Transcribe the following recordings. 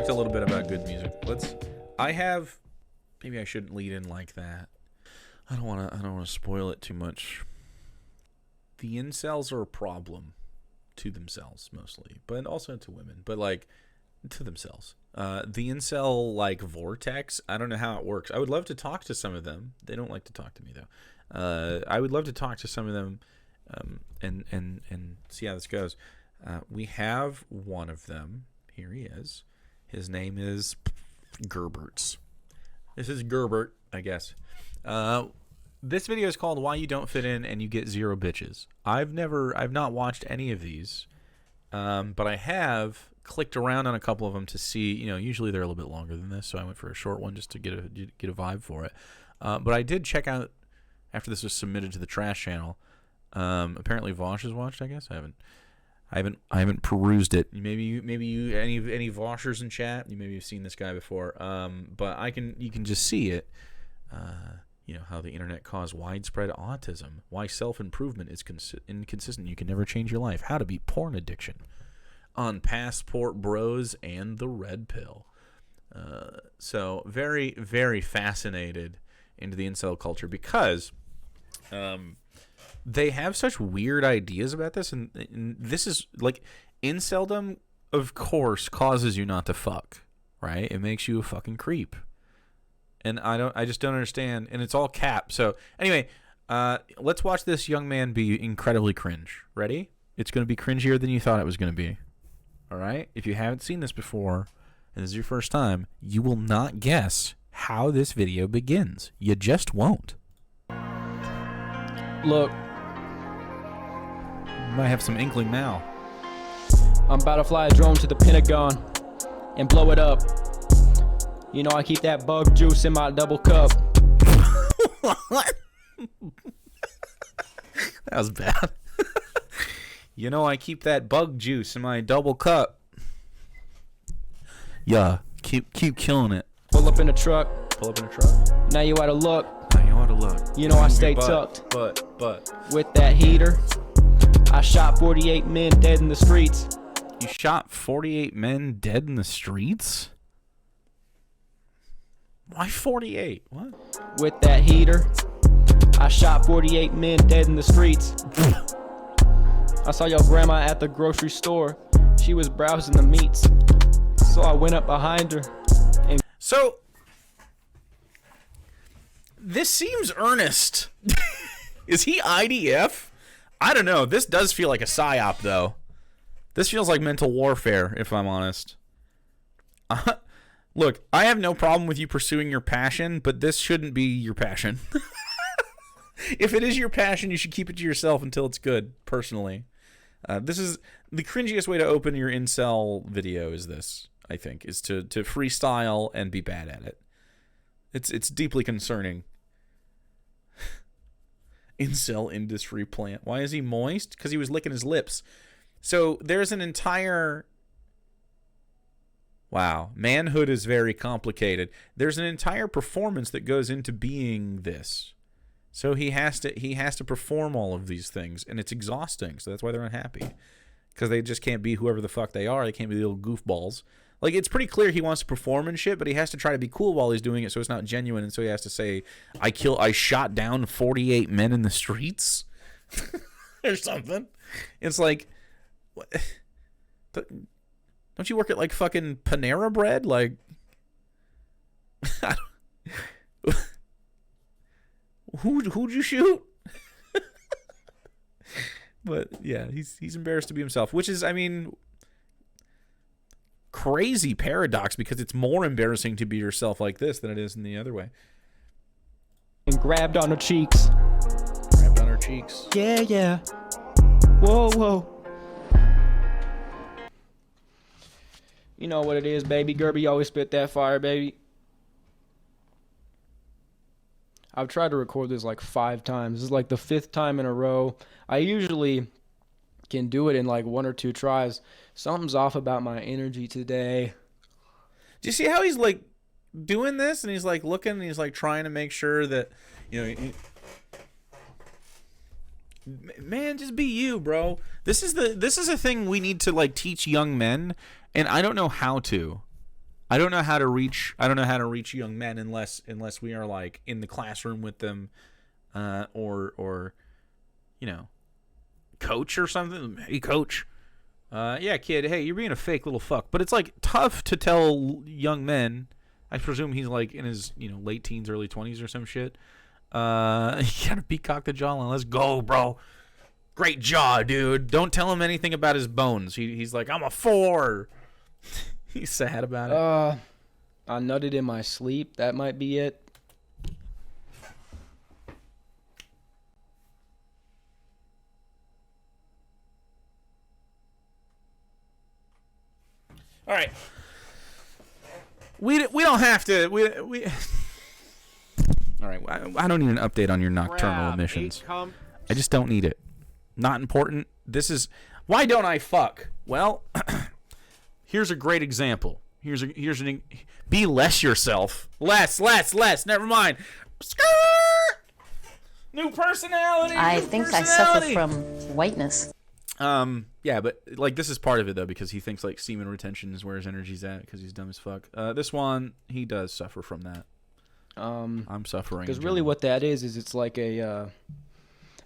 talked a little bit about good music. Maybe I shouldn't lead in like that. I don't want to spoil it too much. The incels are a problem to themselves mostly, but also to women, but like to themselves. The incel like vortex, I don't know how it works. I would love to talk to some of them. They don't like to talk to me though. I would love to talk to some of them and see how this goes. We have one of them. Here he is. His name is Gerberts. This is Gerbert, I guess. This video is called "Why You Don't Fit In and You Get Zero Bitches." I've not watched any of these, but I have clicked around on a couple of them to see. You know, usually they're a little bit longer than this, so I went for a short one just to get a vibe for it. But I did check out after this was submitted to the trash channel. Apparently Vosh has watched. I guess I haven't perused it. Maybe you any Voshers in chat. You maybe have seen this guy before. But you can just see it. You know how the internet caused widespread autism. Why self-improvement is inconsistent. You can never change your life. How to beat porn addiction. On Passport Bros and the Red Pill. So very, very fascinated into the incel culture because they have such weird ideas about this, and this is like inceldom, of course, causes you not to fuck, right? It makes you a fucking creep. And I just don't understand, and it's all cap. So anyway, let's watch this young man be incredibly cringe. Ready? It's going to be cringier than you thought it was going to be. All right? If you haven't seen this before, and this is your first time, you will not guess how this video begins. You just won't. Look, might have some inkling now. I'm about to fly a drone to the Pentagon and blow it up. You know I keep that bug juice in my double cup. What? That was bad. You know I keep that bug juice in my double cup. Yeah, keep killing it. Pull up in a truck. Now you oughta look. You know I stay tucked. But with that heater, I shot 48 men dead in the streets. You shot 48 men dead in the streets? Why 48? What? With that heater, I shot 48 men dead in the streets. I saw your grandma at the grocery store. She was browsing the meats. So I went up behind her and... So, this seems earnest. Is he IDF? I don't know. This does feel like a psyop, though. This feels like mental warfare, if I'm honest. Look, I have no problem with you pursuing your passion, but this shouldn't be your passion. If it is your passion, you should keep it to yourself until it's good, personally. This is the cringiest way to open your incel video is this, I think, is to freestyle and be bad at it. It's deeply concerning. Incel industry plant. Why is he moist? Because he was licking his lips. So there's an entire... Wow, manhood is very complicated. There's an entire performance that goes into being this. So he has to perform all of these things, and it's exhausting. So that's why they're unhappy, because they just can't be whoever the fuck they are. They can't be the little goofballs. Like, it's pretty clear he wants to perform and shit, but he has to try to be cool while he's doing it, so it's not genuine. And so he has to say, I shot down 48 men in the streets," or something. It's like, what? Don't you work at, like, fucking Panera Bread? Like, who'd you shoot? But, yeah, he's embarrassed to be himself, which is, I mean, crazy paradox, because it's more embarrassing to be yourself like this than it is in the other way. And grabbed on her cheeks. Yeah, yeah. Whoa. You know what it is, baby. Gerby always spit that fire, baby. I've tried to record this like 5 times. This is like the 5th time in a row. I usually can do it in like 1 or 2 tries. Something's off about my energy today. Do you see how he's like doing this, and he's like looking, and he's like trying to make sure that, you know, man, just be you, bro. This is a thing we need to like teach young men, and I don't know how to. I don't know how to reach young men unless we are like in the classroom with them, or you know, coach or something. Hey, coach. Yeah, kid. Hey, you're being a fake little fuck. But it's like tough to tell young men. I presume he's like in his late teens, early 20s or some shit. You gotta peacock the jawline. Let's go, bro. Great jaw, dude. Don't tell him anything about his bones. He's like, I'm a 4. He's sad about it. I nutted in my sleep. That might be it. All right. We don't have to. We. All right. I don't need an update on your nocturnal emissions. I just don't need it. Not important. This is why don't I fuck? Well, here's a great example. Be less yourself. Less. Never mind. New personality. I think I suffer from whiteness. Yeah, but like this is part of it though, because he thinks like semen retention is where his energy's at because he's dumb as fuck. This one, he does suffer from that. I'm suffering because really what that is it's like a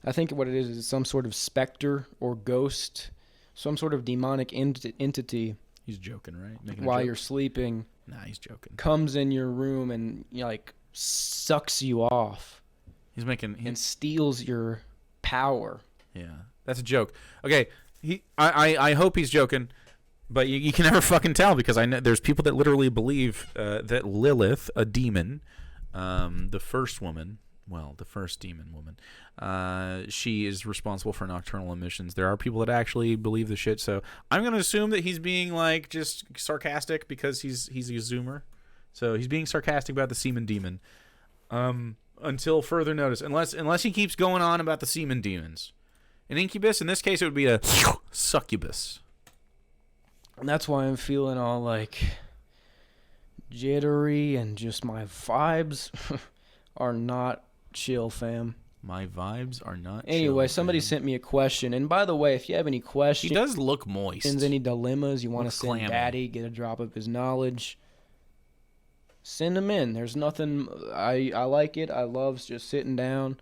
I think what it is some sort of specter or ghost, some sort of demonic entity. He's joking, right? While you're sleeping. Nah, he's joking. Comes in your room and like sucks you off. And steals your power. Yeah, that's a joke. Okay, I hope he's joking, but you can never fucking tell because I know there's people that literally believe that Lilith, a demon, the first demon woman, she is responsible for nocturnal emissions. There are people that actually believe the shit, so I'm gonna assume that he's being like just sarcastic because he's a zoomer, so he's being sarcastic about the semen demon. Until further notice, unless he keeps going on about the semen demons. An incubus, in this case, it would be a succubus. And that's why I'm feeling all like jittery and just my vibes are not chill, fam. My vibes are not Anyway, chill, somebody sent me a question. And by the way, if you have any questions... He does look moist. Any dilemmas, you want to send clammy. Daddy, get a drop of his knowledge... Send them in. There's nothing. I like it. I love just sitting down.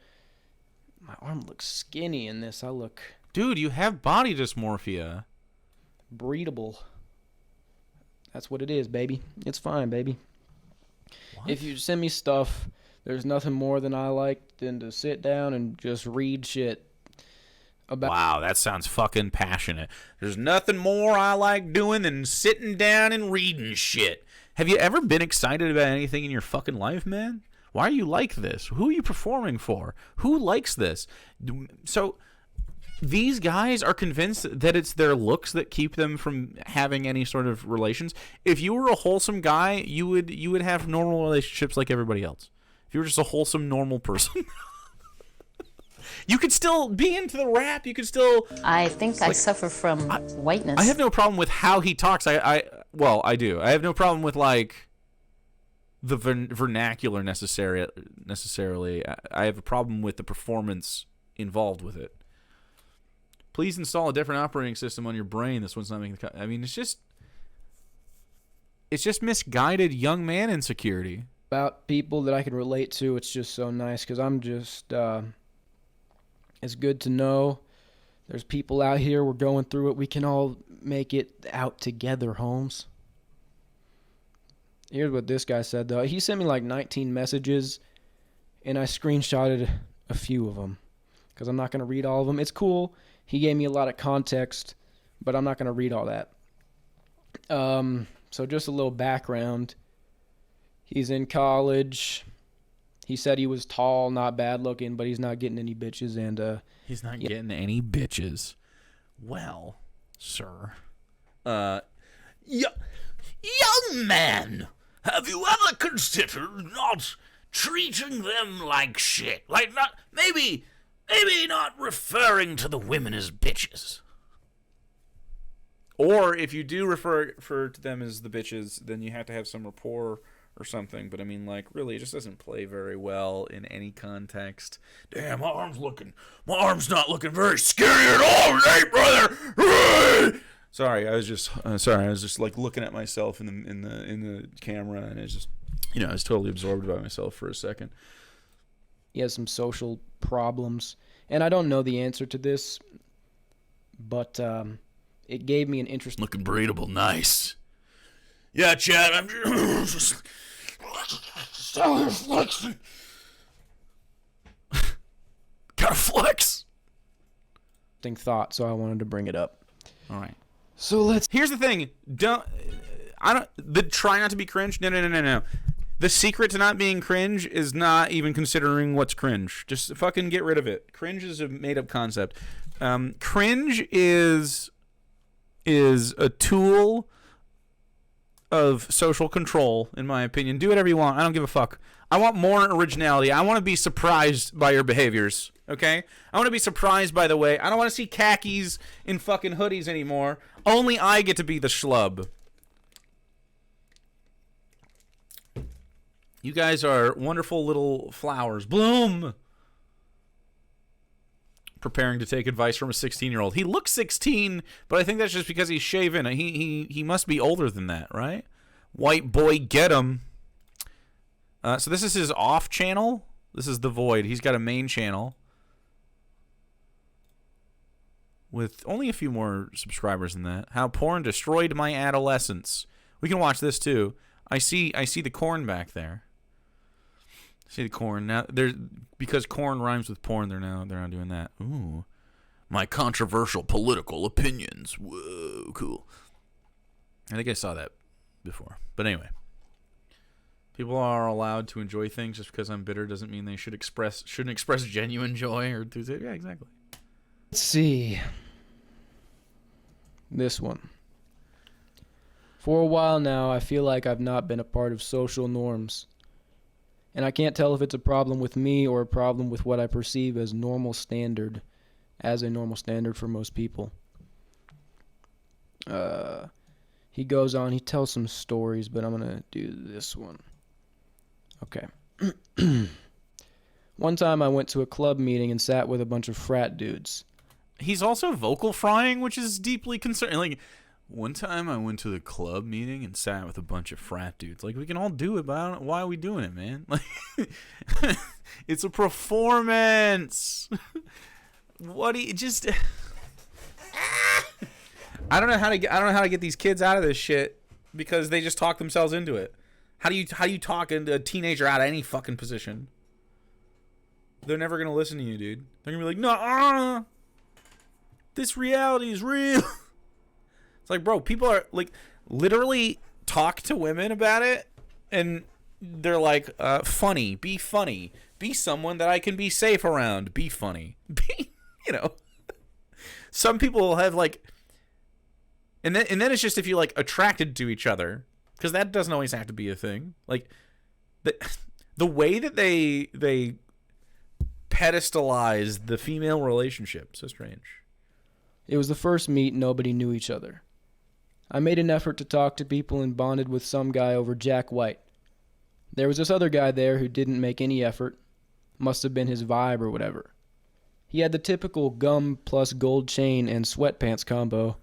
My arm looks skinny in this. I look. Dude, you have body dysmorphia. Breedable. That's what it is, baby. It's fine, baby. What? If you send me stuff, there's nothing more than I like than to sit down and just read shit. Wow, that sounds fucking passionate. There's nothing more I like doing than sitting down and reading shit. Have you ever been excited about anything in your fucking life, man? Why are you like this? Who are you performing for? Who likes this? So these guys are convinced that it's their looks that keep them from having any sort of relations. If you were a wholesome guy, you would have normal relationships like everybody else. If you were just a wholesome, normal person. You could still be into the rap. You could still... I think I suffer from whiteness. I have no problem with how he talks. Well, I do. I have no problem with, like, the vernacular necessarily. I have a problem with the performance involved with it. Please install a different operating system on your brain. This one's not making the cut. I mean, it's just misguided young man insecurity. About people that I can relate to, it's just so nice because I'm just... It's good to know there's people out here. We're going through it. We can all make it out together, Holmes. Here's what this guy said, though. He sent me like 19 messages, and I screenshotted a few of them because I'm not going to read all of them. It's cool. He gave me a lot of context, but I'm not going to read all that. So just a little background. He's in college. He said he was tall, not bad looking, but he's not getting any bitches. And he's not getting any bitches. Well, sir. Young man, have you ever considered not treating them like shit? Like maybe not referring to the women as bitches. Or if you do refer to them as the bitches, then you have to have some rapport or something, but I mean, like, really, it just doesn't play very well in any context. Damn, my arm's not looking very scary at all today, brother. Sorry, I was just sorry. I was just like looking at myself in the camera, and it's just, I was totally absorbed by myself for a second. He has some social problems, and I don't know the answer to this, but it gave me an interest. Looking breedable, nice. Yeah, Chad, I'm just flexing. Gotta flex. Thought, so I wanted to bring it up. All right. So Here's the thing. Try not to be cringe. No. The secret to not being cringe is not even considering what's cringe. Just fucking get rid of it. Cringe is a made-up concept. Cringe is a tool of social control, in my opinion. Do whatever you want. I don't give a fuck. I want more originality. I want to be surprised by your behaviors. Okay? I want to be surprised by the way. I don't want to see khakis in fucking hoodies anymore. Only I get to be the schlub. You guys are wonderful little flowers. Bloom! Preparing to take advice from a 16-year-old. He looks 16, but I think that's just because he's shaven. He must be older than that, right? White boy, get him. So this is his off channel. This is The Void. He's got a main channel with only a few more subscribers than that. How porn destroyed my adolescence. We can watch this too. I see the corn back there. See the corn now. Because corn rhymes with porn. They're now doing that. Ooh, my controversial political opinions. Whoa, cool. I think I saw that before. But anyway, people are allowed to enjoy things. Just because I'm bitter doesn't mean they shouldn't express genuine joy or do it. Yeah, exactly. Let's see. This one. For a while now, I feel like I've not been a part of social norms. And I can't tell if it's a problem with me or a problem with what I perceive as a normal standard for most people. He goes on, he tells some stories, but I'm going to do this one. Okay. One time I went to a club meeting and sat with a bunch of frat dudes. He's also vocal frying, which is deeply concerning. Like, one time I went to the club meeting and sat with a bunch of frat dudes. Like, we can all do it, but why are we doing it, man? Like, it's a performance. What do you just? I don't know how to get these kids out of this shit because they just talk themselves into it. How do you talk a teenager out of any fucking position? They're never gonna listen to you, dude. They're gonna be like, no, this reality is real. It's like, bro, people are like literally talk to women about it, and they're like, funny, be someone that I can be safe around, be funny, be, Some people will have like, and then it's just if you like attracted to each other, because that doesn't always have to be a thing. Like the way that they pedestalize the female relationship, so strange. It was the first meet, nobody knew each other. I made an effort to talk to people and bonded with some guy over Jack White. There was this other guy there who didn't make any effort. Must have been his vibe or whatever. He had the typical gum plus gold chain and sweatpants combo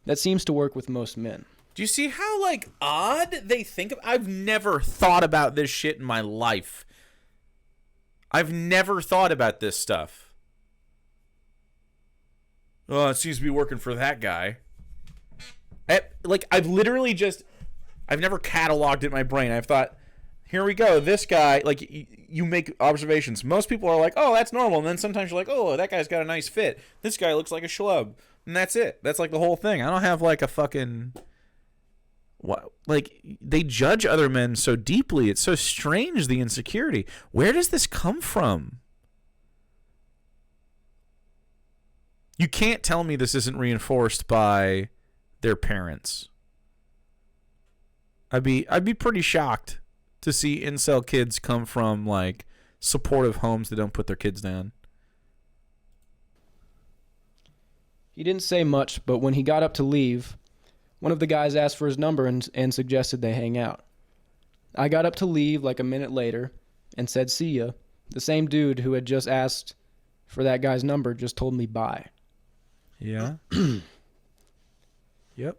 that seems to work with most men. Do you see how, like, odd they think of? I've never thought about this shit in my life. I've never thought about this stuff. Oh, it seems to be working for that guy. I've never cataloged it in my brain. I've thought, here we go, this guy, like, you make observations. Most people are like, oh, that's normal. And then sometimes you're like, oh, that guy's got a nice fit. This guy looks like a schlub. And that's it. That's, like, the whole thing. I don't have, like, a fucking... What? Like, they judge other men so deeply. It's so strange, the insecurity. Where does this come from? You can't tell me this isn't reinforced by their parents. I'd be pretty shocked to see incel kids come from like supportive homes that don't put their kids down. He didn't say much, but when he got up to leave, one of the guys asked for his number and suggested they hang out. I got up to leave like a minute later and said, see ya. The same dude who had just asked for that guy's number just told me bye. Yeah. Yep.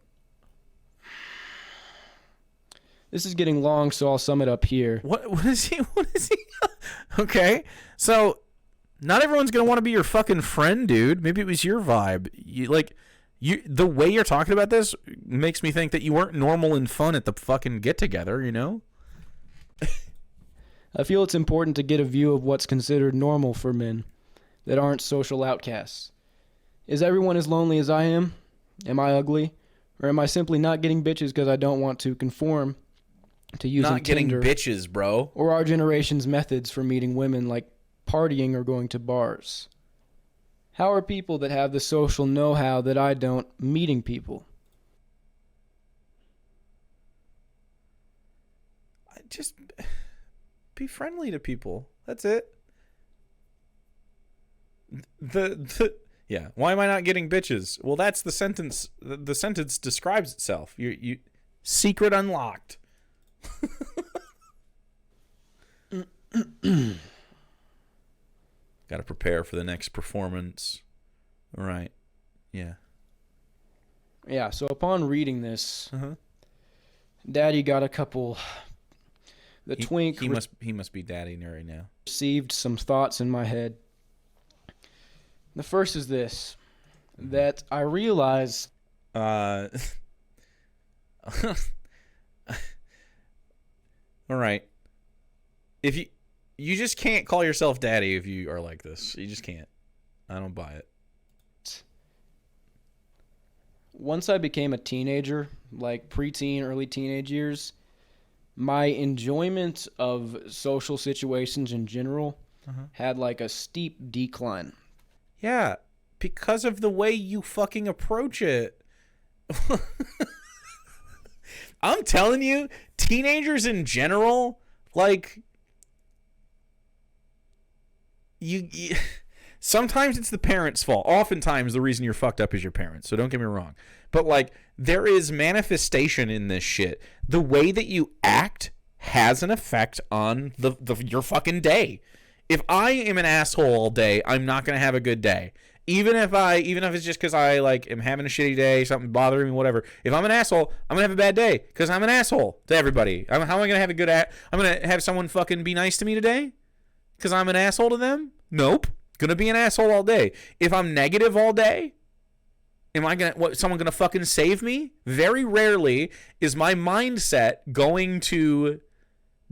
This is getting long, so I'll sum it up here. What is he? What is he? Okay. So, not everyone's going to want to be your fucking friend, dude. Maybe it was your vibe. The way you're talking about this makes me think that you weren't normal and fun at the fucking get-together, you know? I feel it's important to get a view of what's considered normal for men that aren't social outcasts. Is everyone as lonely as I am? Am I ugly? Or am I simply not getting bitches because I don't want to conform to using Not getting Tinder bitches, bro. or our generation's methods for meeting women like partying or going to bars? How are people that have the social know-how that I don't meeting people? Just be friendly to people. That's it. Yeah. Why am I not getting bitches? Well, that's the sentence. The sentence describes itself. You secret unlocked. Got to prepare for the next performance. All right. Yeah. Yeah, so upon reading this, Daddy got a couple. He must be daddy right now. Received some thoughts in my head. The first is this, that I realize. All right. If you just can't call yourself daddy if you are like this. You just can't. I don't buy it. Once I became a teenager, like preteen, early teenage years, my enjoyment of social situations in general had like a steep decline. Yeah, because of the way you fucking approach it. I'm telling you, teenagers in general, like, you sometimes it's the parents' fault. Oftentimes the reason you're fucked up is your parents, so don't get me wrong. But, like, there is manifestation in this shit. The way that you act has an effect on your fucking day. If I am an asshole all day, I'm not going to have a good day. Even if it's just because I like am having a shitty day, something bothering me, whatever. If I'm an asshole, I'm gonna have a bad day because I'm an asshole to everybody. How am I gonna have a good? I'm gonna have someone fucking be nice to me today because I'm an asshole to them? Nope. Gonna be an asshole all day. If I'm negative all day, someone gonna fucking save me? Very rarely is my mindset going to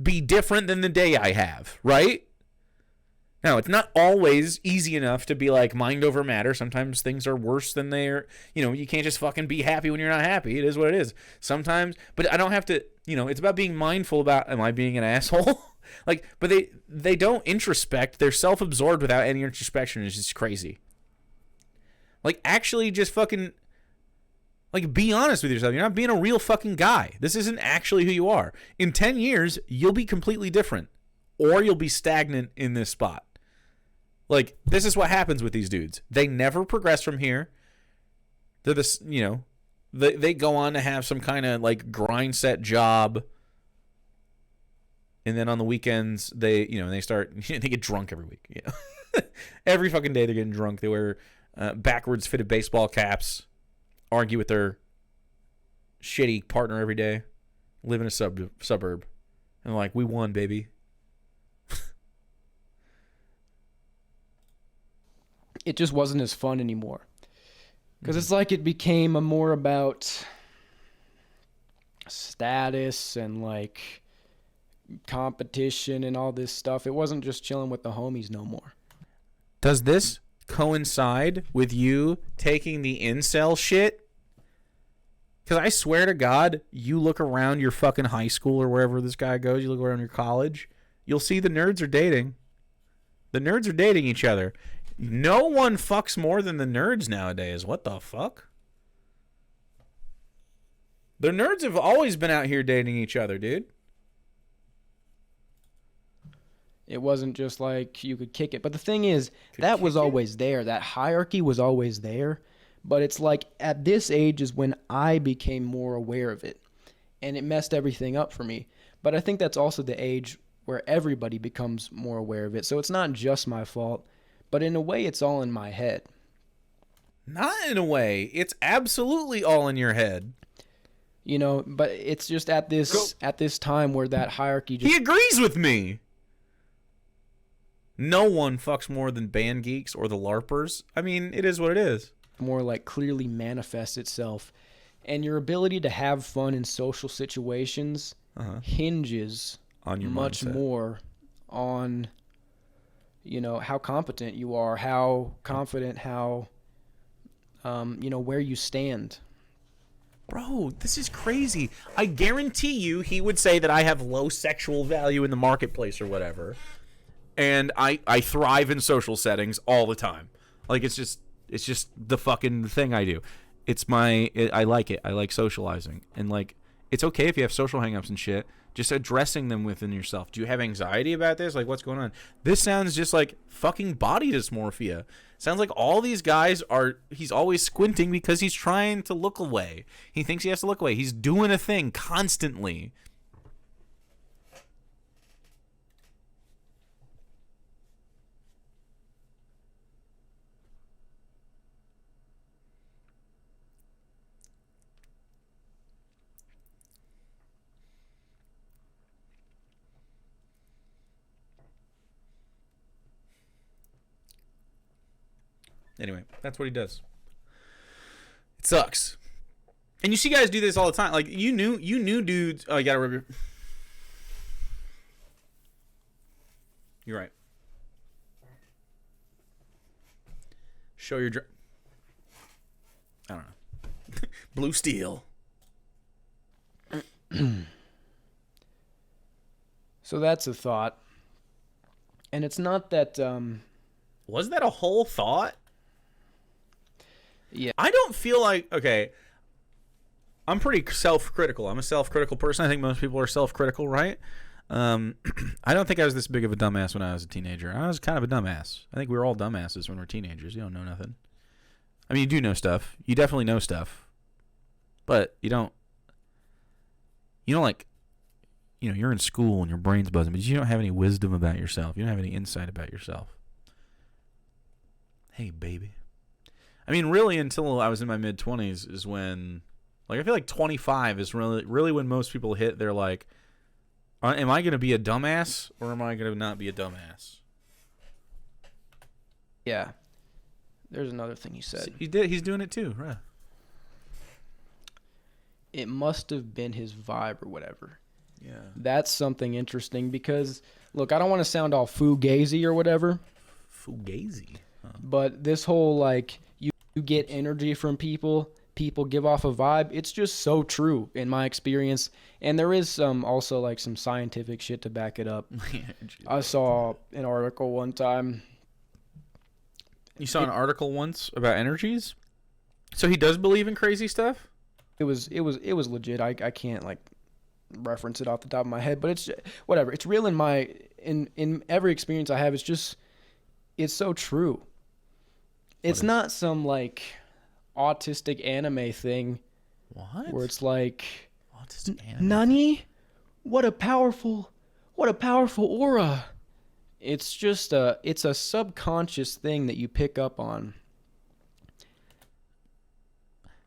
be different than the day I have, right? Now, it's not always easy enough to be like mind over matter. Sometimes things are worse than they're, you can't just fucking be happy when you're not happy. It is what it is. Sometimes, but I don't have to, it's about being mindful about, am I being an asshole? Like, but they don't introspect. They're self-absorbed without any introspection. It's just crazy. Like, actually just fucking, like, be honest with yourself. You're not being a real fucking guy. This isn't actually who you are. In 10 years, you'll be completely different. Or you'll be stagnant in this spot. Like, this is what happens with these dudes. They never progress from here. They're this, they go on to have some kind of, like, grind set job. And then on the weekends, they get drunk every week. Every fucking day they're getting drunk. They wear backwards fitted baseball caps, argue with their shitty partner every day, live in a suburb. And they're like, we won, baby. It just wasn't as fun anymore. Because it's like it became more about status and, like, competition and all this stuff. It wasn't just chilling with the homies no more. Does this coincide with you taking the incel shit? Because I swear to God, you look around your fucking high school or wherever this guy goes, you look around your college, you'll see the nerds are dating. The nerds are dating each other. No one fucks more than the nerds nowadays. What the fuck? The nerds have always been out here dating each other, dude. It wasn't just like you could kick it. But the thing is, that was always there. That hierarchy was always there. But it's like at this age is when I became more aware of it. And it messed everything up for me. But I think that's also the age where everybody becomes more aware of it. So it's not just my fault. But in a way, it's all in my head. Not in a way. It's absolutely all in your head. You know, but it's just at this time where that hierarchy just... He agrees with me. No one fucks more than band geeks or the LARPers. I mean, it is what it is. more like clearly manifests itself. And your ability to have fun in social situations hinges on your much mindset. more on, you know, how competent you are, how confident, how, you know, where you stand. Bro, this is crazy. I guarantee you he would say that I have low sexual value in the marketplace or whatever. And I thrive in social settings all the time. Like, it's just the fucking thing I do. I like it. I like socializing. And, like, it's okay if you have social hangups and shit. Just addressing them within yourself. Do you have anxiety about this? Like, what's going on? This sounds just like fucking body dysmorphia. Sounds like all these guys he's always squinting because he's trying to look away. He thinks he has to look away. He's doing a thing constantly. Anyway, that's what he does. It sucks. And you see guys do this all the time. Like, you knew dudes. Oh, you gotta rub your... You're right. Show your... I don't know. Blue steel. So that's a thought. And it's not that... Was that a whole thought? Yeah. I don't feel like... Okay. I'm pretty self-critical. I'm a self-critical person. I think most people are self-critical, right? I don't think I was this big of a dumbass when I was a teenager. I was kind of a dumbass. I think we were all dumbasses when we're teenagers. You don't know nothing. I mean, you do know stuff. You definitely know stuff. But you don't like... You know, you're in school and your brain's buzzing, but you don't have any wisdom about yourself. You don't have any insight about yourself. Hey, baby. I mean, really, until I was in my mid-20s is when... Like, I feel like 25 is really when most people hit their, like... Am I going to be a dumbass, or am I going to not be a dumbass? Yeah. There's another thing he said. He's doing it too, right? It must have been his vibe or whatever. Yeah. That's something interesting because, look, I don't want to sound all fugazi or whatever. Fugazi? Huh. But this whole, like, you get energy from people give off a vibe. It's just so true in my experience. And there is also, like, some scientific shit to back it up. I saw an article one time. You saw an article once about energies? So he does believe in crazy stuff? It was legit. I can't, like, reference it off the top of my head, but it's whatever. It's real in every experience I have. It's so true. It's not some, like, autistic anime thing. What? Where it's like, autistic anime? Nani? What a powerful aura. It's just it's a subconscious thing that you pick up on.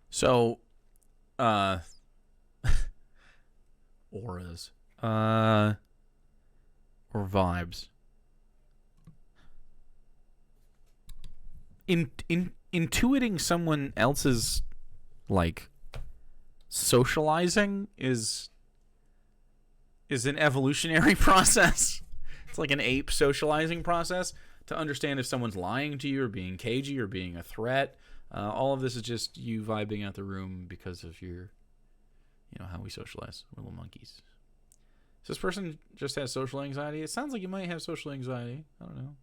So, auras, or vibes. Intuiting someone else's, like, socializing is an evolutionary process. It's like an ape socializing process to understand if someone's lying to you or being cagey or being a threat. All of this is just you vibing out the room because of your, you know, how we socialize. We're little monkeys. So this person just has social anxiety. It sounds like you might have social anxiety. I don't know.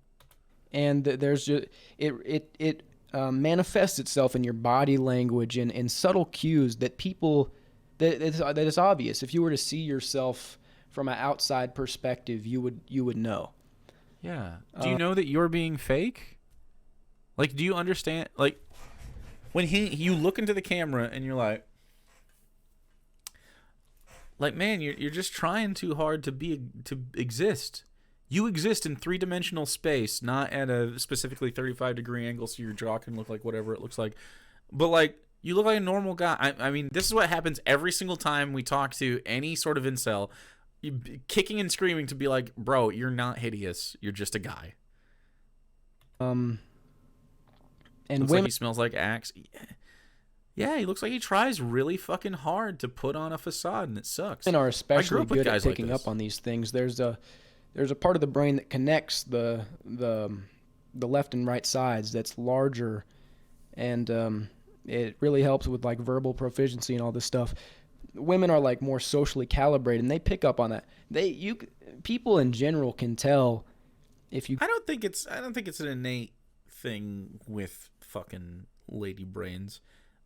And there's just it manifests itself in your body language and in subtle cues that people that is obvious. If you were to see yourself from an outside perspective, you would know. Yeah. Do you know that you're being fake? Like, do you understand? Like, when you look into the camera and you're like, man, you're just trying too hard to exist. You exist in 3-dimensional space, not at a specifically 35-degree angle so your jaw can look like whatever it looks like. But, like, you look like a normal guy. I mean, this is what happens every single time we talk to any sort of incel. Kicking and screaming to be like, bro, you're not hideous. You're just a guy. And looks women, like he smells like Axe. Yeah, he looks like he tries really fucking hard to put on a facade, and it sucks. women are especially good at picking like up on these things. There's a part of the brain that connects the left and right sides that's larger, and it really helps with like verbal proficiency and all this stuff. Women are like more socially calibrated, and they pick up on that. People in general can tell if you. I don't think it's an innate thing with fucking lady brains.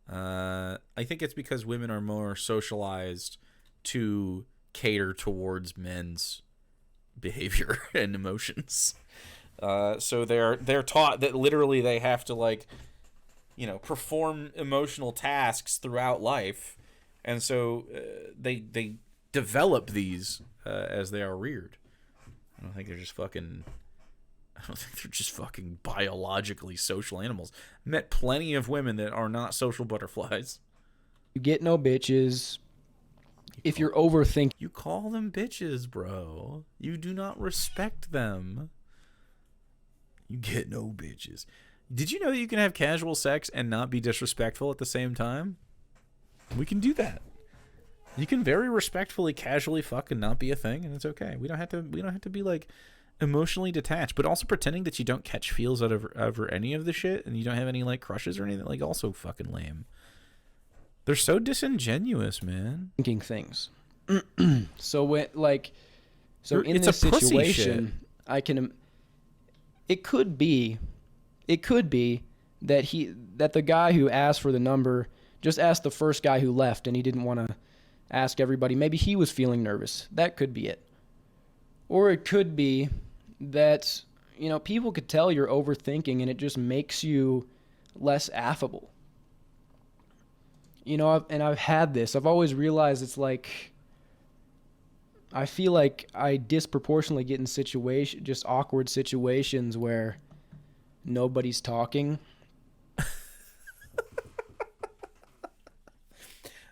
I think it's because women are more socialized to cater towards men's behavior and emotions. So they're taught that literally they have to, like, you know, perform emotional tasks throughout life, and so they develop these as they are reared. I don't think they're just fucking biologically social animals. I met plenty of women that are not social butterflies. You get no bitches. If you're overthinking, You call them bitches, bro. You do not respect them. You get no bitches. Did you know that you can have casual sex and not be disrespectful at the same time? We can do that. You can very respectfully, casually fuck and not be a thing, and it's okay. We don't have to be like emotionally detached, but also pretending that you don't catch feels over any of the shit, and you don't have any like crushes or anything. Like, also fucking lame. They're so disingenuous, man. thinking things. So when in It's this a pussy situation, it could be that the guy who asked for the number just asked the first guy who left, and he didn't want to ask everybody. Maybe he was feeling nervous. That could be it. Or it could be that, you know, people could tell you're overthinking, and it just makes you less affable. You know, I've had this. I've always realized it's like, I feel like I disproportionately get in just awkward situations where nobody's talking.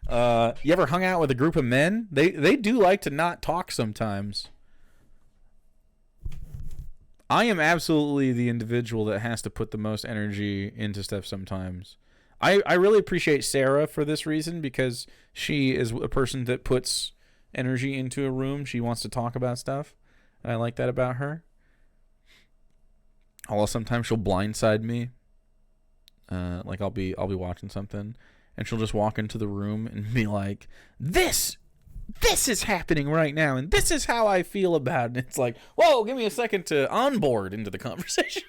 You ever hung out with a group of men? They do like to not talk sometimes. I am absolutely the individual that has to put the most energy into stuff sometimes. I really appreciate Sarah for this reason, because she is a person that puts energy into a room. She wants to talk about stuff, and I like that about her. Although sometimes she'll blindside me. Like I'll be watching something, and she'll just walk into the room and be like, This is happening right now, and this is how I feel about it. And it's like, whoa, give me a second to onboard into the conversation.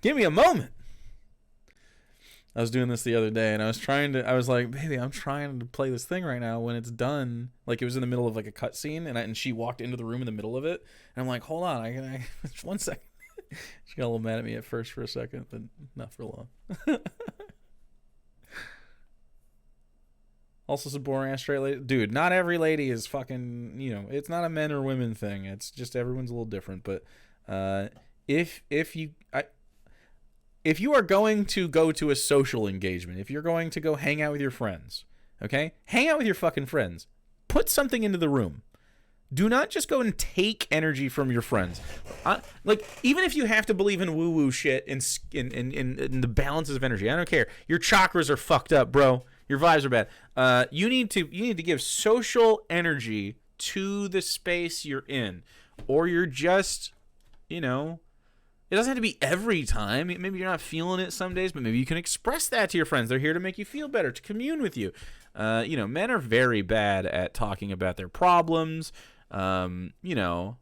Give me a moment. I was doing this the other day, and I was like, baby, I'm trying to play this thing right now. When it's done, like, it was in the middle of like a cutscene, and she walked into the room in the middle of it, and I'm like, hold on, I just 1 second. She got a little mad at me at first for a second, but not for long. Also, some boring ass straight lady. Dude, not every lady is fucking, you know, it's not a men or women thing. It's just everyone's a little different. But if you are going to go to a social engagement, if you're going to go hang out with your friends, okay? Hang out with your fucking friends. Put something into the room. Do not just go and take energy from your friends. Like, even if you have to believe in woo-woo shit and in the balances of energy, I don't care. Your chakras are fucked up, bro. Your vibes are bad. You need to give social energy to the space you're in, or you're just, you know, it doesn't have to be every time. Maybe you're not feeling it some days, but maybe you can express that to your friends. They're here to make you feel better, to commune with you. You know, men are very bad at talking about their problems. You know,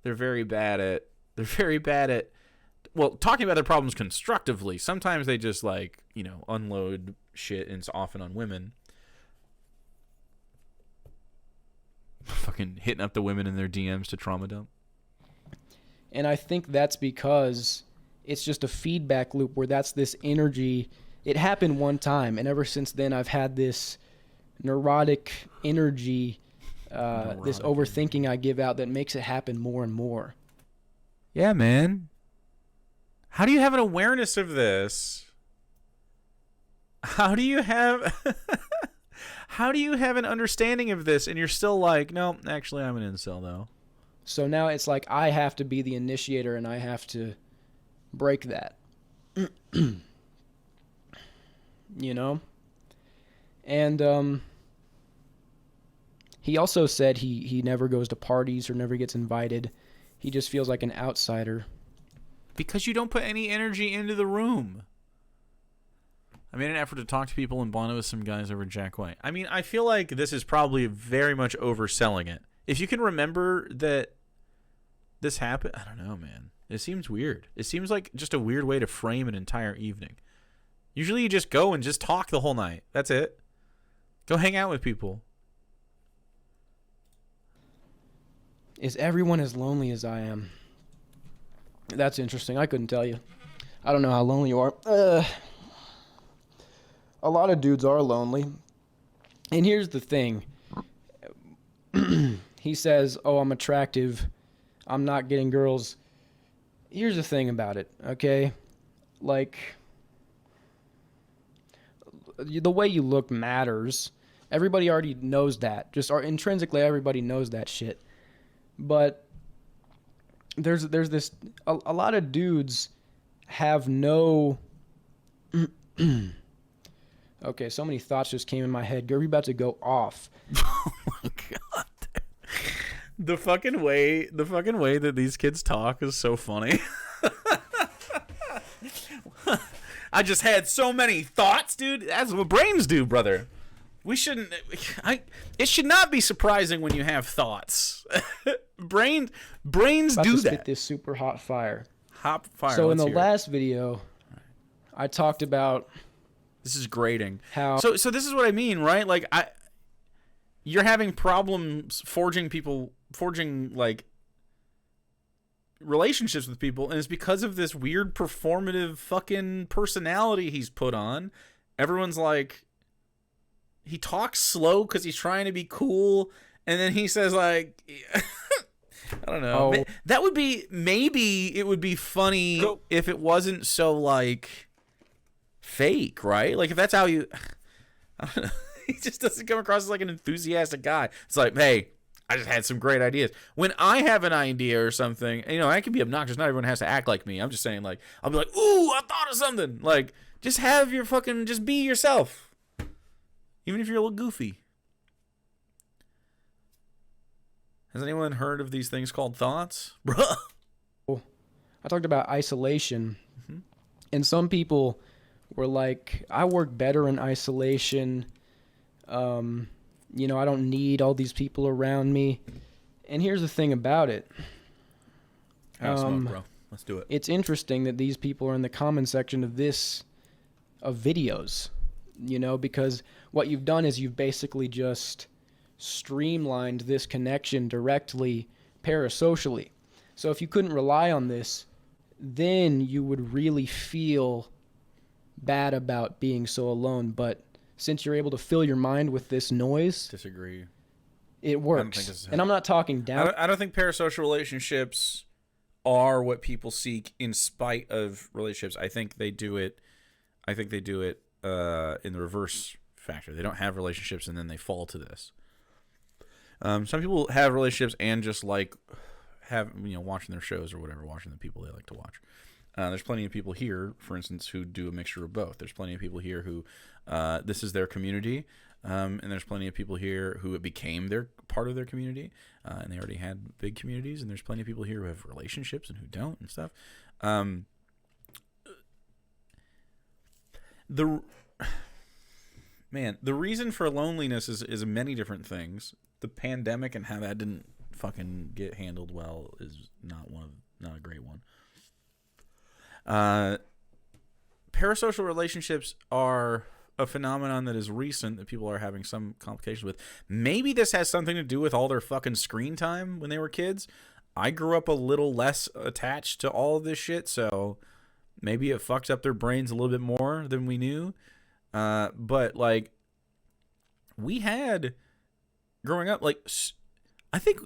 they're very bad at talking about their problems constructively. Sometimes they just, like, you know, unload shit, and it's often on women. Fucking hitting up the women in their DMs to trauma dump. And I think that's because it's just a feedback loop where that's this energy. It happened one time, and ever since then I've had this neurotic energy this overthinking I give out that makes it happen more and more. Yeah, man. How do you have an awareness of this? How do you have an understanding of this and you're still like, no, actually I'm an incel though. So now it's like I have to be the initiator and I have to break that. You know? And he also said he never goes to parties or never gets invited. He just feels like an outsider. Because you don't put any energy into the room. I made an effort to talk to people and bond with some guys over Jack White. I mean, I feel like this is probably very much overselling it. If you can remember that this happened, I don't know, man. It seems weird. It seems like just a weird way to frame an entire evening. Usually you just go and just talk the whole night. That's it. Go hang out with people. Is everyone as lonely as I am? That's interesting. I couldn't tell you. I don't know how lonely you are. A lot of dudes are lonely. And here's the thing. He says, oh, I'm attractive. I'm not getting girls. Here's the thing about it, okay? Like, the way you look matters. Everybody already knows that. Just intrinsically, everybody knows that shit. But there's this, a lot of dudes have no... Okay, so many thoughts just came in my head. You're about to go off. Oh my god. The fucking way that these kids talk is so funny. I just had so many thoughts, dude. That's what brains do, brother. We shouldn't. It should not be surprising when you have thoughts. brains about do to that. Spit this super hot fire. Hot fire. So in let's the hear it. last video, I talked about This is grating. how. So this is what I mean, right? Like you're having problems forging like relationships with people, and it's because of this weird performative fucking personality he's put on. Everyone's like, he talks slow because he's trying to be cool, and then he says like, I don't know. Oh. That would be, maybe it would be funny if it wasn't so like fake, right? Like if that's how you, I don't know. He just doesn't come across as like an enthusiastic guy. It's like, hey, I just had some great ideas. When I have an idea or something, you know, I can be obnoxious. Not everyone has to act like me. I'm just saying, like, I'll be like, ooh, I thought of something. Like, just have your fucking, just be yourself. Even if you're a little goofy. Has anyone heard of these things called thoughts? Bruh. I talked about isolation, and some people were like, I work better in isolation. You know, I don't need all these people around me. And here's the thing about it. Have a smoke, bro. Let's do it. It's interesting that these people are in the comment section of videos, you know, because what you've done is you've basically just streamlined this connection directly parasocially. So if you couldn't rely on this, then you would really feel bad about being so alone. But since you're able to fill your mind with this noise, Disagree. it works. And I'm not talking down. I don't think parasocial relationships are what people seek in spite of relationships. I think they do it in the reverse factor. They don't have relationships and then they fall to this. Some people have relationships and just like have, you know, watching their shows or whatever, watching the people they like to watch. There's plenty of people here, for instance, who do a mixture of both. There's plenty of people here who this is their community, and there's plenty of people here who it became their part of their community, and they already had big communities. And there's plenty of people here who have relationships and who don't and stuff. The reason for loneliness is many different things. The pandemic and how that didn't fucking get handled well is not a great one. Parasocial relationships are a phenomenon that is recent that people are having some complications with. Maybe this has something to do with all their fucking screen time when they were kids. I grew up a little less attached to all of this shit, so maybe it fucked up their brains a little bit more than we knew. But like, we had growing up, like, I think,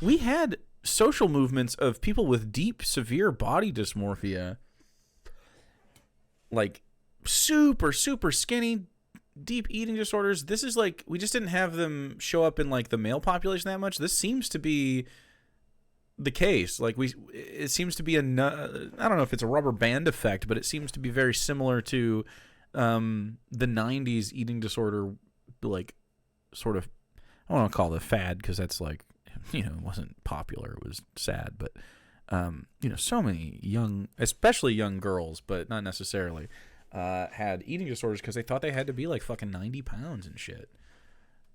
we had social movements of people with deep, severe body dysmorphia, like super, super skinny, deep eating disorders. This is like, we just didn't have them show up in like the male population that much. This seems to be the case. Like it seems to be I don't know if it's a rubber band effect, but it seems to be very similar to the 90s eating disorder, like sort of, I don't want to call it a fad because that's like, it wasn't popular. It was sad, but so many young, especially young girls, but not necessarily, had eating disorders because they thought they had to be like fucking 90 pounds and shit.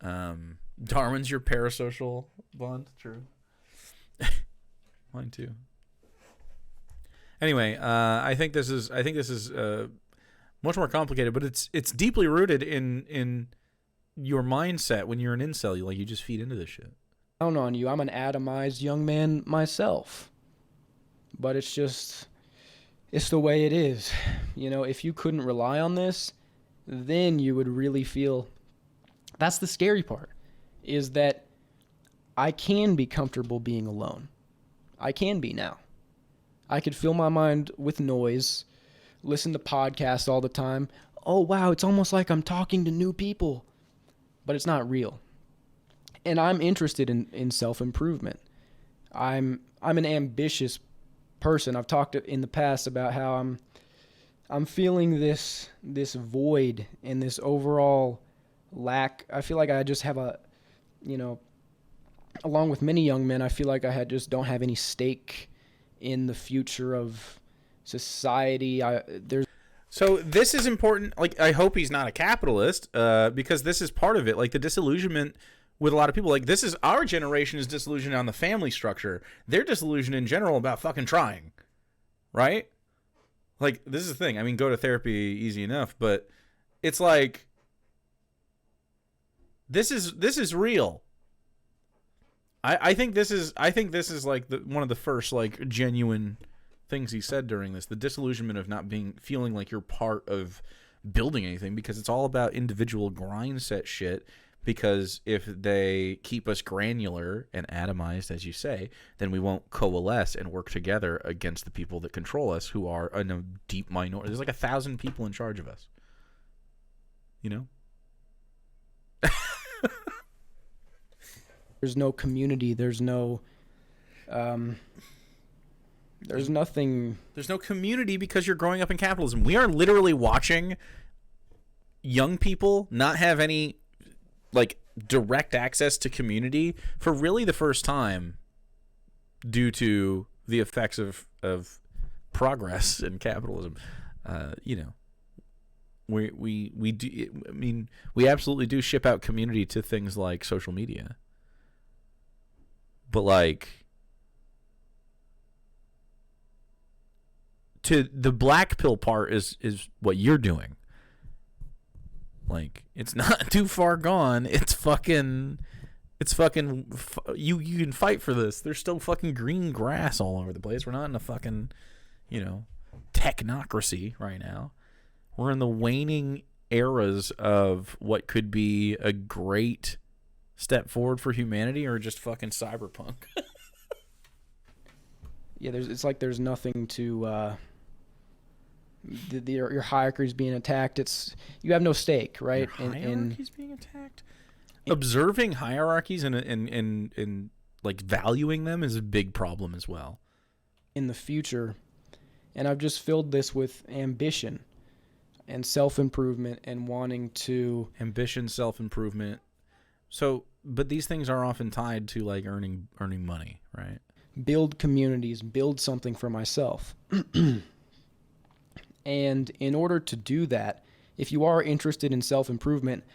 Darwin's your parasocial bond. True. Mine too. Anyway, I think this is much more complicated, but it's deeply rooted in your mindset. When you're an incel, you just feed into this shit. Down on you. I'm an atomized young man myself, but it's the way it is. If you couldn't rely on this, then you would really feel. That's the scary part, is that I can be comfortable being alone. I can be now. I could fill my mind with noise, listen to podcasts all the time. Oh, wow, it's almost like I'm talking to new people. But it's not real. And I'm interested in self-improvement. I'm an ambitious person. I've talked in the past about how I'm feeling this void and this overall lack. I feel like I just have along with many young men, I feel like just don't have any stake in the future of society. So this is important. Like, I hope he's not a capitalist, because this is part of it. Like, the disillusionment with a lot of people. Like, this is our generation is disillusioned on the family structure. They're disillusioned in general about fucking trying, right? Like, this is the thing. I mean, go to therapy easy enough, but it's like this is real. I think this is like one of the first like genuine things he said during this, the disillusionment of not feeling like you're part of building anything, because it's all about individual grind set shit. Because if they keep us granular and atomized, as you say, then we won't coalesce and work together against the people that control us, who are in a deep minority. There's like 1,000 people in charge of us. There's no community. There's no. There's nothing. There's no community because you're growing up in capitalism. We are literally watching young people not have any like direct access to community for really the first time due to the effects of progress in capitalism. We do. I mean, we absolutely do ship out community to things like social media. But like, to the black pill part is what you're doing. Like, it's not too far gone. It's fucking you can fight for this. There's still fucking green grass all over the place. We're not in a fucking, technocracy right now. We're in the waning eras of what could be a great step forward for humanity, or just fucking cyberpunk. Yeah, it's like there's nothing to your hierarchy's being attacked. You have no stake, right? Your hierarchy's being attacked. Observing hierarchies and like valuing them is a big problem as well. In the future, and I've just filled this with ambition and self-improvement and wanting to self-improvement. So, but these things are often tied to like earning money, right? Build communities, build something for myself. And in order to do that, if you are interested in self-improvement,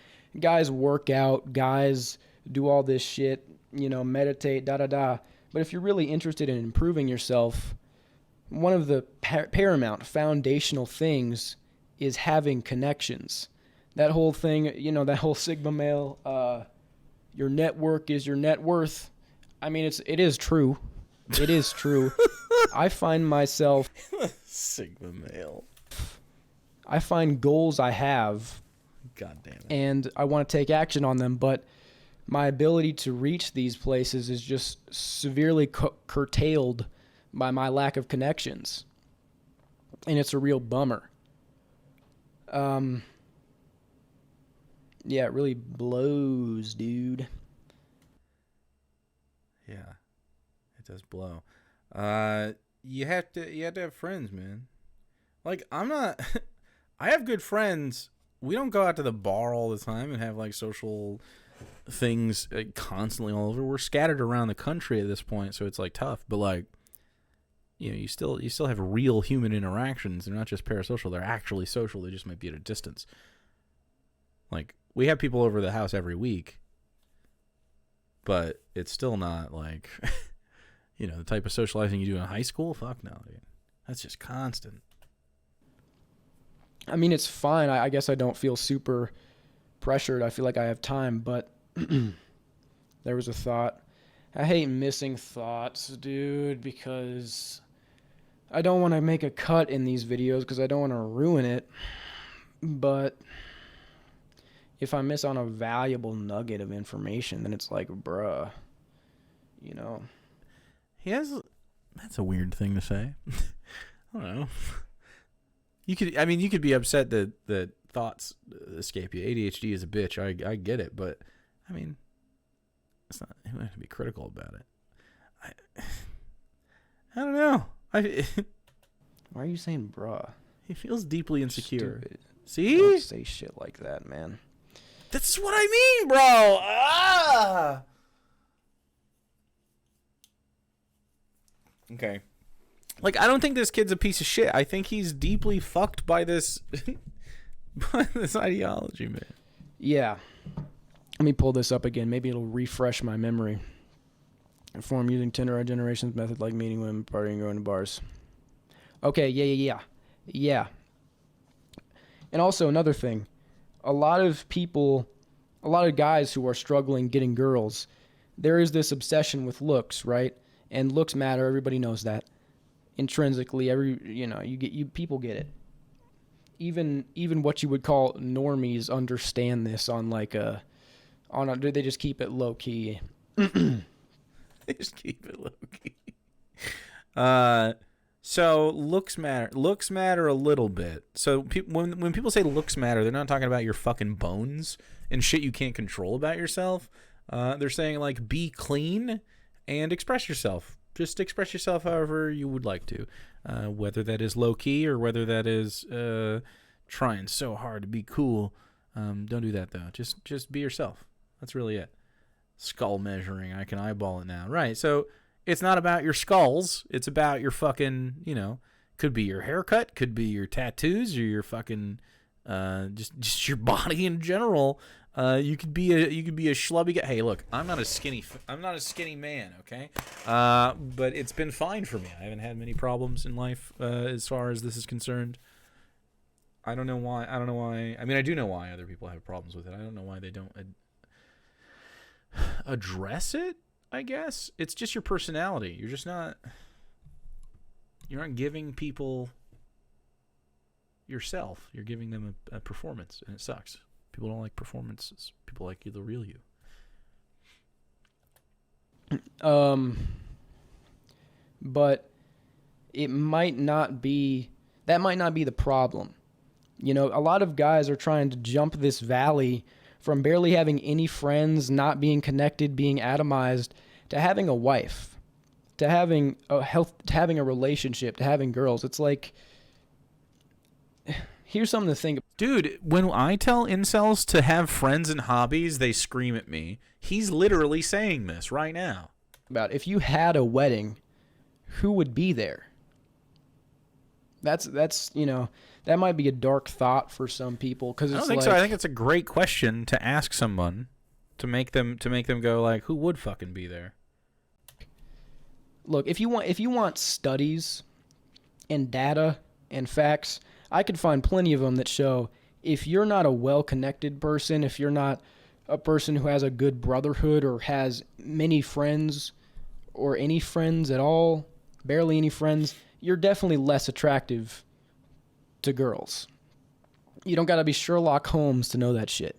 guys work out, guys do all this shit, meditate, da-da-da. But if you're really interested in improving yourself, one of the paramount foundational things is having connections. That whole thing, that whole Sigma male, your network is your net worth. I mean, it is true. It is true. I find myself Sigma male. I find goals I have, God damn it, and I want to take action on them. But my ability to reach these places is just severely curtailed by my lack of connections. And it's a real bummer. Yeah, it really blows, dude. Yeah, it does blow. You have to have friends, man. Like, I'm not. I have good friends. We don't go out to the bar all the time and have like social things constantly all over. We're scattered around the country at this point, so it's like tough. But like, you still have real human interactions. They're not just parasocial. They're actually social. They just might be at a distance. Like, we have people over the house every week, but it's still not like, the type of socializing you do in high school. Fuck no, dude. That's just constant. I mean, it's fine. I guess I don't feel super pressured. I feel like I have time, but there was a thought. I hate missing thoughts, dude, because I don't want to make a cut in these videos because I don't want to ruin it. But if I miss on a valuable nugget of information, then it's like, bruh, That's a weird thing to say. I don't know. You could be upset that thoughts escape you. ADHD is a bitch. I get it, but I mean, it's not. You don't have to be critical about it. I don't know. Why are you saying bruh? He feels deeply insecure. Stupid. See? Don't say shit like that, man. That's what I mean, bro. Ah. Okay. Like, I don't think this kid's a piece of shit. I think he's deeply fucked by this by this ideology, man. Yeah. Let me pull this up again. Maybe it'll refresh my memory. Inform using Tinder or generations method like meeting women, partying, going to bars. Okay, yeah. And also another thing. A lot of guys who are struggling getting girls, there is this obsession with looks, right? And looks matter. Everybody knows that. Intrinsically, people get it. Even what you would call normies understand this they just keep it low key. They just keep it low key. So looks matter. Looks matter a little bit. So when people say looks matter, they're not talking about your fucking bones and shit you can't control about yourself. They're saying like be clean and express yourself. Just express yourself however you would like to, whether that is low key or whether that is trying so hard to be cool. Don't do that though. Just be yourself. That's really it. Skull measuring. I can eyeball it now. Right. So it's not about your skulls. It's about your fucking, could be your haircut, could be your tattoos, or your fucking, just your body in general. You could be a schlubby guy. Hey, look, I'm not a skinny man, okay? But it's been fine for me. I haven't had many problems in life as far as this is concerned. I don't know why. I mean, I do know why other people have problems with it. I don't know why they don't address it. I guess it's just your personality. You're not giving people yourself. You're giving them a performance, and it sucks. People don't like performances. People like the real you. But that might not be the problem. A lot of guys are trying to jump this valley from barely having any friends, not being connected, being atomized, to having a wife, to having a relationship, to having girls. It's like, here's something to think about. Dude, when I tell incels to have friends and hobbies, they scream at me. He's literally saying this right now. If you had a wedding, who would be there? That's that might be a dark thought for some people, because I don't think so. I think it's a great question to ask someone to make them go like, who would fucking be there? Look, if you want studies and data and facts, I could find plenty of them that show if you're not a well-connected person, if you're not a person who has a good brotherhood or has many friends or any friends at all, barely any friends, you're definitely less attractive to girls. You don't got to be Sherlock Holmes to know that shit.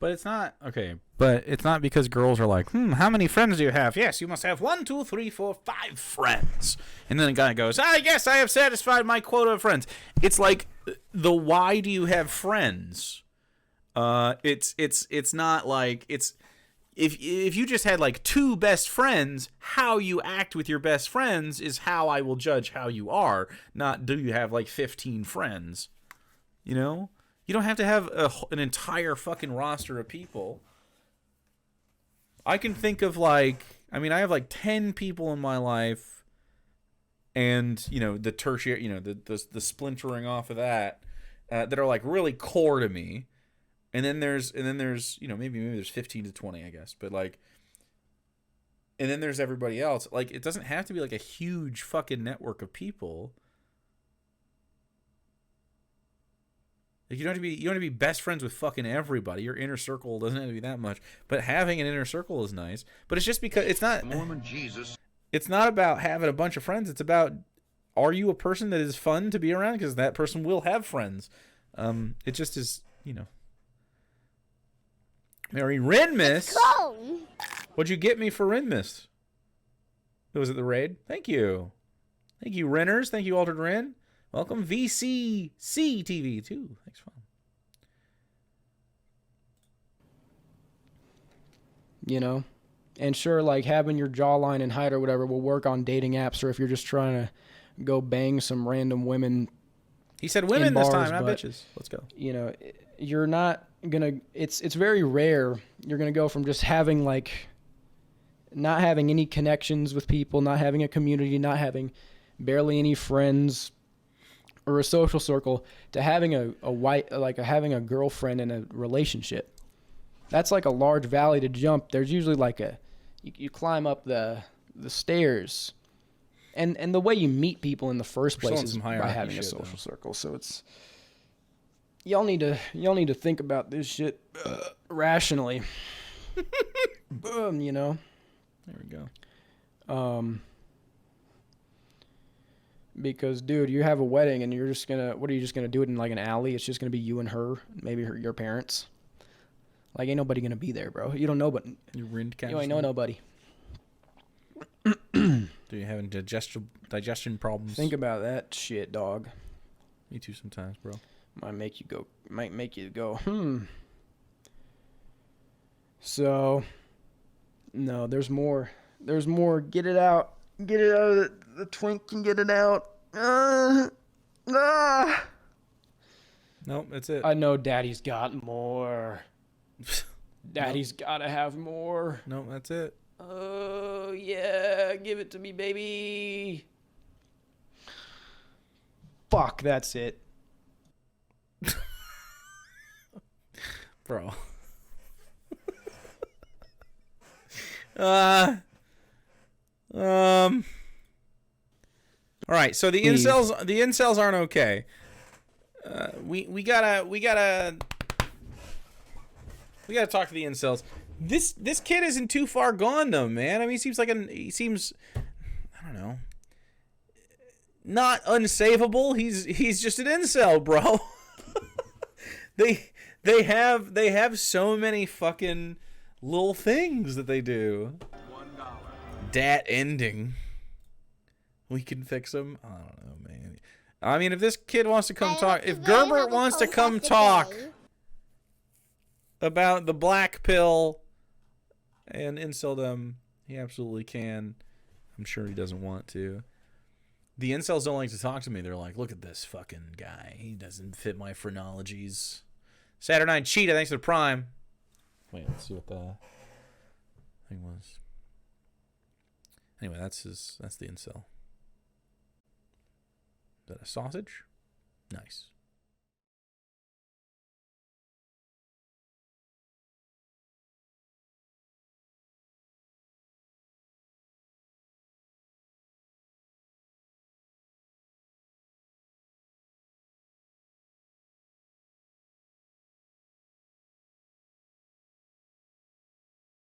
But it's not okay. But it's not because girls are like, how many friends do you have? Yes, you must have 1, 2, 3, 4, 5 friends. And then the guy goes, yes, I have satisfied my quota of friends. It's like the why do you have friends? It's not like it's if you just had like 2 best friends, how you act with your best friends is how I will judge how you are. Not do you have like 15 friends, you know? You don't have to have an entire fucking roster of people. I can think of I have like 10 people in my life, and the tertiary, the splintering off of that that are like really core to me. And then there's maybe there's 15 to 20, I guess, but like, and then there's everybody else. Like, it doesn't have to be like a huge fucking network of people. Like, you don't have to be best friends with fucking everybody. Your inner circle doesn't have to be that much, but having an inner circle is nice. But it's just because it's not Mormon Jesus. It's not about having a bunch of friends. It's about, are you a person that is fun to be around? Because that person will have friends. It just is, Mary Renmis. What'd you get me for Renmis? Was it the raid? Thank you. Thank you, Renners. Thank you, Altered Ren. Welcome, VCC-TV, too. Thanks, Fun. And sure, like, having your jawline and height or whatever will work on dating apps, or if you're just trying to go bang some random women. He said women bars, this time, not bitches. Let's go. You're not gonna, it's very rare you're gonna go from just having, like, not having any connections with people, not having a community, not having barely any friends or a social circle, to having having a girlfriend in a relationship. That's like a large valley to jump. There's usually like you climb up the stairs, and the way you meet people in the first place is by having a social circle. So it's, y'all need to think about this shit rationally. Boom, There we go. Because, dude, you have a wedding and you're just gonna, what are you just gonna do it in like an alley? It's just gonna be you and her, maybe your parents. Like, ain't nobody gonna be there, bro. You don't know, but you ain't know nobody. Do you having digestion problems? Think about that shit, dog. Me too sometimes, bro. Might make you go, So, no, there's more. Get it out. Get it out of the twink can get it out. Nope, that's it. I know Daddy's got more. Daddy's gotta have more. Nope, that's it. Oh, yeah, give it to me, baby. Fuck, that's it. Bro. All right, so the incels aren't okay. We gotta talk to the incels. This kid isn't too far gone though, man. I mean, he seems I don't know, not unsavable. He's just an incel, bro. They have so many fucking little things that they do. $1. Dat ending. We can fix him. I don't know, man. I mean, if this kid wants to come talk, if Gerbert wants to come talk about the black pill and inceldom, he absolutely can. I'm sure he doesn't want to. The incels don't like to talk to me. They're like, look at this fucking guy. He doesn't fit my phrenologies. Saturday Night Cheetah, thanks for the Prime. Wait, let's see what the thing was. Anyway, that's the incel. Is that a sausage? Nice.